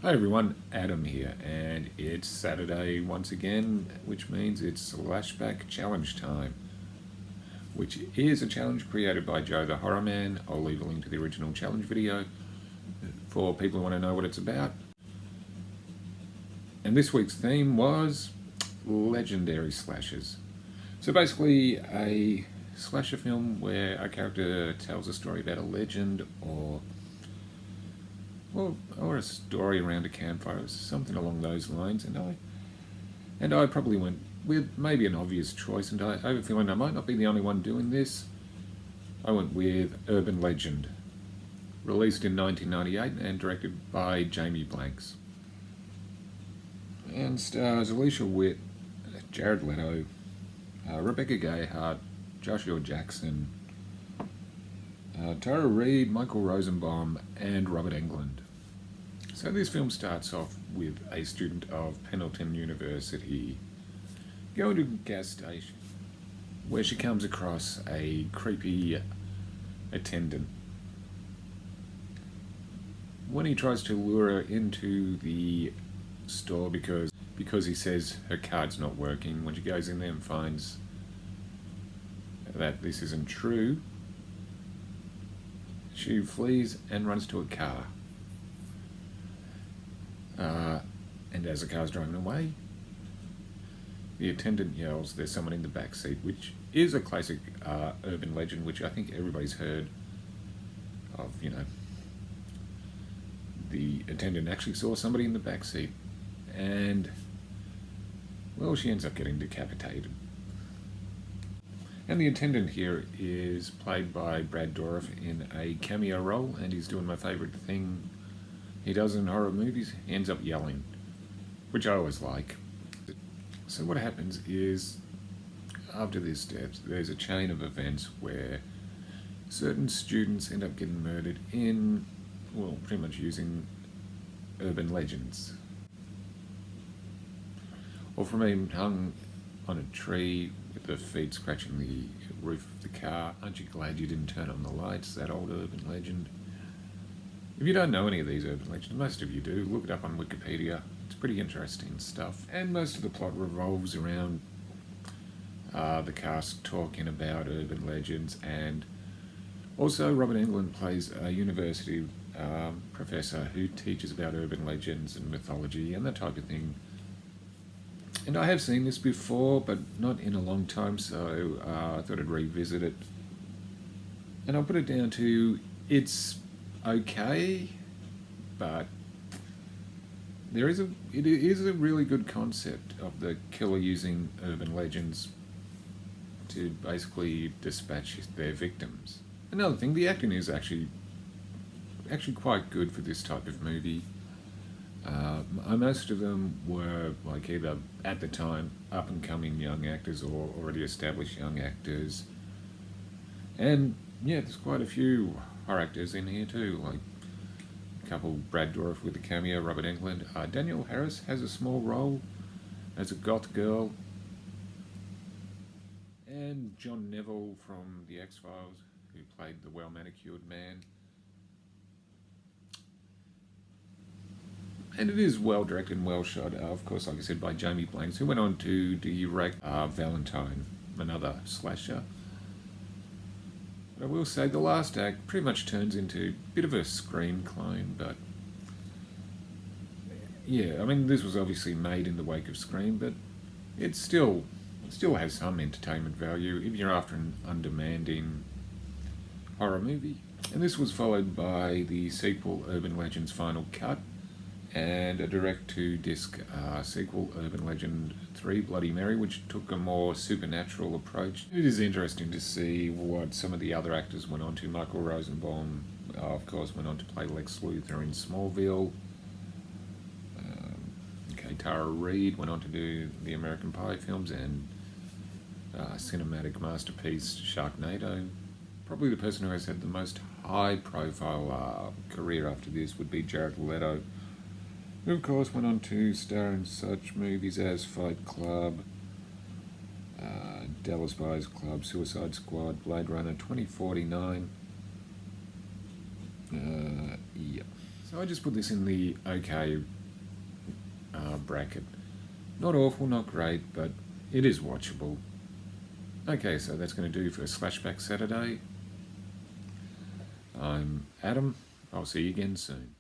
Hi everyone, Adam here, and it's Saturday once again, which means it's Slashback challenge time, which is a challenge created by Joe the Horror Man. I'll leave a link to the original challenge video for people who want to know what it's about. And this week's theme was legendary slashers. So basically a slasher film where a character tells a story about a legend or a story around a campfire, something along those lines. And I probably went with maybe an obvious choice, and I have a feeling I might not be the only one doing this. I went with Urban Legend, released in 1998 and directed by Jamie Blanks, and stars Alicia Witt, Jared Leto, Rebecca Gayheart, Joshua Jackson, Tara Reid, Michael Rosenbaum, and Robert Englund. So this film starts off with a student of Pendleton University going to a gas station where she comes across a creepy attendant. When he tries to lure her into the store because he says her card's not working, when she goes in there and finds that this isn't true, she flees and runs to a car. And as the car's driving away, the attendant yells, "There's someone in the back seat," which is a classic urban legend, which I think everybody's heard of. The attendant actually saw somebody in the back seat, and well, she ends up getting decapitated. And the attendant here is played by Brad Dourif in a cameo role, and he's doing my favourite thing he does in horror movies. He ends up yelling, which I always like. So what happens is, after this death, there's a chain of events where certain students end up getting murdered in, well, pretty much using urban legends. Or from being hung on a tree with their feet scratching the roof of the car. "Aren't you glad you didn't turn on the lights?" That old urban legend. If you don't know any of these urban legends, most of you do, look it up on Wikipedia. It's pretty interesting stuff. And most of the plot revolves around the cast talking about urban legends, and also Robert Englund plays a university professor who teaches about urban legends and mythology and that type of thing. And I have seen this before, but not in a long time, so I thought I'd revisit it. And I'll put it down to, it's okay, but it is a really good concept of the killer using urban legends to basically dispatch their victims. Another thing, the acting is actually quite good for this type of movie. Most of them were like either at the time up and coming young actors or already established young actors. And yeah, there's quite a few horror actors in here too, like a couple, Brad Dourif with a cameo, Robert Englund. Danielle Harris has a small role as a goth girl. And John Neville from The X-Files, who played the well-manicured man. And it is well directed and well shot, of course, like I said, by Jamie Blanks, who went on to direct Valentine, another slasher. But I will say the last act pretty much turns into a bit of a Scream clone, but yeah, I mean, this was obviously made in the wake of Scream, but it still has some entertainment value if you're after an undemanding horror movie. And this was followed by the sequel, Urban Legends Final Cut, and a direct-to-disc sequel, Urban Legend 3 Bloody Mary, which took a more supernatural approach. It is interesting to see what some of the other actors went on to. Michael Rosenbaum, of course, went on to play Lex Luthor in Smallville. Tara Reid went on to do the American Pie films and cinematic masterpiece Sharknado. Probably the person who has had the most high-profile career after this would be Jared Leto, who of course went on to star in such movies as Fight Club, Dallas Buyers Club, Suicide Squad, Blade Runner 2049. So I just put this in the okay bracket. Not awful, not great, but it is watchable. Okay, so that's going to do for Slashback Saturday. I'm Adam. I'll see you again soon.